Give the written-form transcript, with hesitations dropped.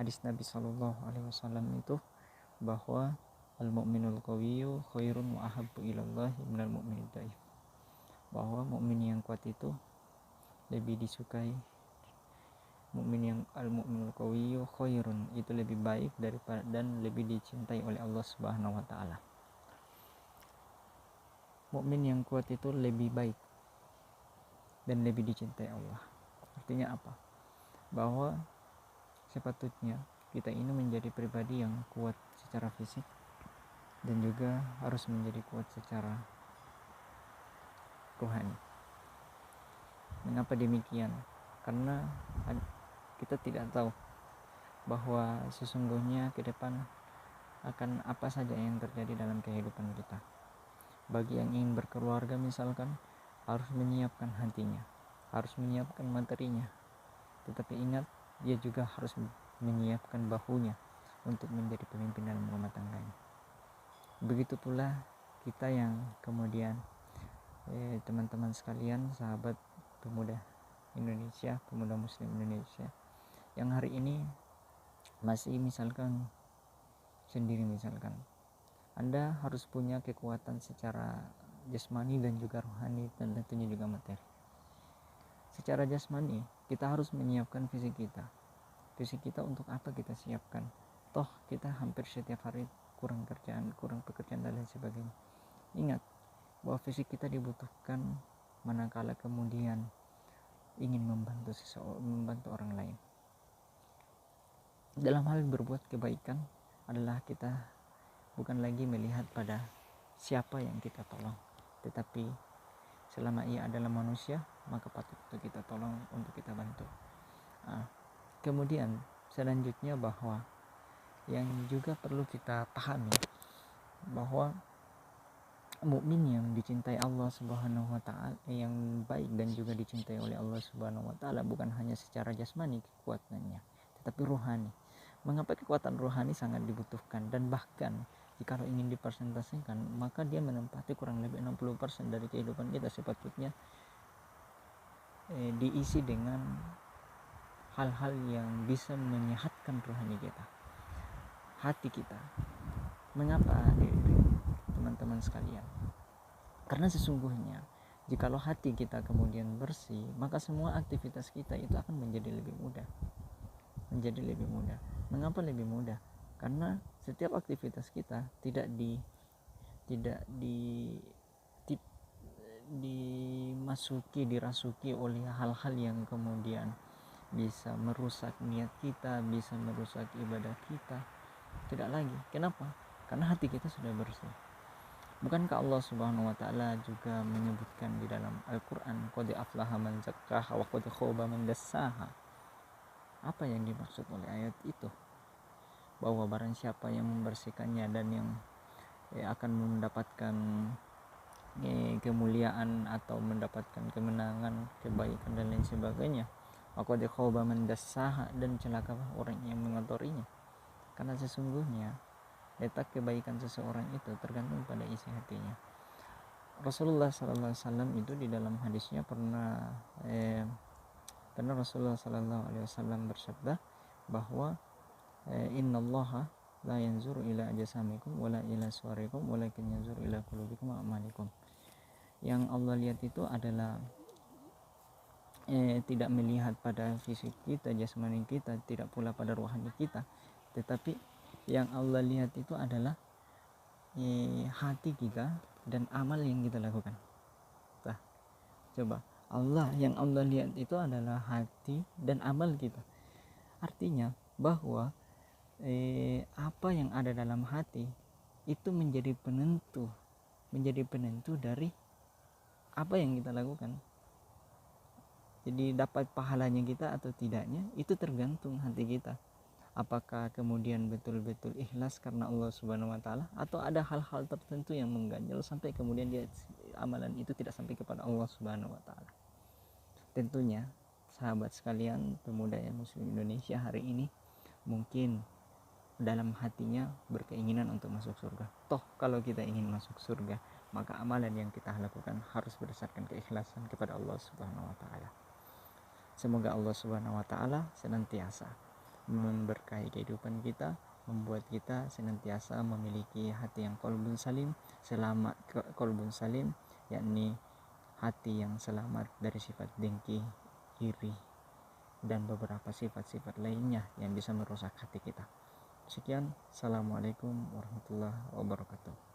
hadis Nabi Shallallahu Alaihi Wasallam itu bahwa al-mu'minul qawiyyu khairun wa ahabbu ilallahi minal mu'minid dhaif, bahwa mukmin yang kuat itu lebih disukai, mukmin yang al-mu'minul qawiyyu khairun itu lebih baik daripada dan lebih dicintai oleh Allah Subhanahu wa taala. Mukmin yang kuat itu lebih baik dan lebih dicintai Allah. Artinya apa? Bahwa sepatutnya kita ini menjadi pribadi yang kuat secara fisik dan juga harus menjadi kuat secara rohani. Mengapa demikian? Karena kita tidak tahu bahwa sesungguhnya ke depan akan apa saja yang terjadi dalam kehidupan kita. Bagi yang ingin berkeluarga misalkan, harus menyiapkan hatinya, harus menyiapkan materinya, tetapi ingat, dia juga harus menyiapkan bahunya untuk menjadi pemimpin dalam rumah tangganya. Begitu pula kita yang kemudian teman-teman sekalian, sahabat pemuda Indonesia, pemuda muslim Indonesia yang hari ini masih misalkan sendiri, misalkan Anda harus punya kekuatan secara jasmani dan juga rohani dan tentunya juga materi. Secara jasmani kita harus menyiapkan fisik kita. Fisik kita untuk apa kita siapkan? Toh kita hampir setiap hari kurang pekerjaan dan lain sebagainya. Ingat bahwa fisik kita dibutuhkan manakala kemudian ingin membantu orang lain. Dalam hal berbuat kebaikan adalah kita bukan lagi melihat pada siapa yang kita tolong, tetapi selama ia adalah manusia, maka patut untuk kita tolong, untuk kita bantu. Kemudian selanjutnya bahwa yang juga perlu kita pahami bahwa mukmin yang dicintai Allah Subhanahu wa taala, yang baik dan juga dicintai oleh Allah Subhanahu wa taala, bukan hanya secara jasmani kekuatannya, tetapi rohani. Mengapa kekuatan rohani sangat dibutuhkan, dan bahkan jika ingin dipresentasikan, maka dia menempati kurang lebih 60% dari kehidupan kita sepatutnya diisi dengan hal-hal yang bisa menyehatkan rohani kita, hati kita. Mengapa teman-teman sekalian? Karena sesungguhnya jikalau hati kita kemudian bersih, maka semua aktivitas kita itu akan menjadi lebih mudah. Mengapa lebih mudah? Karena setiap aktivitas kita tidak dirasuki oleh hal-hal yang kemudian bisa merusak niat kita, bisa merusak ibadah kita. Tidak lagi. Kenapa? Karena hati kita sudah bersih. Bukankah Allah Subhanahu wa taala juga menyebutkan di dalam Al-Qur'an, qad aflaha man zakkaha wa qad khaba man dassaha? Apa yang dimaksud oleh ayat itu? Bahwa barang siapa yang membersihkannya dan yang akan mendapatkan kemuliaan atau mendapatkan kemenangan, kebaikan dan lain sebagainya. Maka qad khaba man dassaha, dan celakalah orang yang mengotorinya. Karena sesungguhnya letak kebaikan seseorang itu tergantung pada isi hatinya. Rasulullah SAW itu di dalam hadisnya pernah Rasulullah SAW bersabda bahwa innallaha la yanzuru ila ajsamikum wala ila suwarikum walakin yanzuru ila qulubikum wa amalikum. Yang Allah lihat itu adalah tidak melihat pada fisik kita, jasmani kita, tidak pula pada rohani kita, tetapi yang Allah lihat itu adalah hati kita dan amal yang kita lakukan. Coba, yang Allah lihat itu adalah hati dan amal kita. Artinya bahwa apa yang ada dalam hati itu menjadi penentu dari apa yang kita lakukan. Jadi dapat pahalanya kita atau tidaknya itu tergantung hati kita. Apakah kemudian betul-betul ikhlas karena Allah Subhanahu wa taala, atau ada hal-hal tertentu yang mengganjal sampai kemudian amalan itu tidak sampai kepada Allah Subhanahu wa taala. Tentunya sahabat sekalian, pemuda yang muslim Indonesia hari ini mungkin dalam hatinya berkeinginan untuk masuk surga. Toh kalau kita ingin masuk surga, maka amalan yang kita lakukan harus berdasarkan keikhlasan kepada Allah Subhanahu wa taala. Semoga Allah Subhanahu wa taala senantiasa memberkahi kehidupan kita, membuat kita senantiasa memiliki hati yang qalbun salim, selamat qalbun salim, yakni hati yang selamat dari sifat dengki, iri, dan beberapa sifat-sifat lainnya yang bisa merusak hati kita. Sekian, assalamualaikum warahmatullahi wabarakatuh.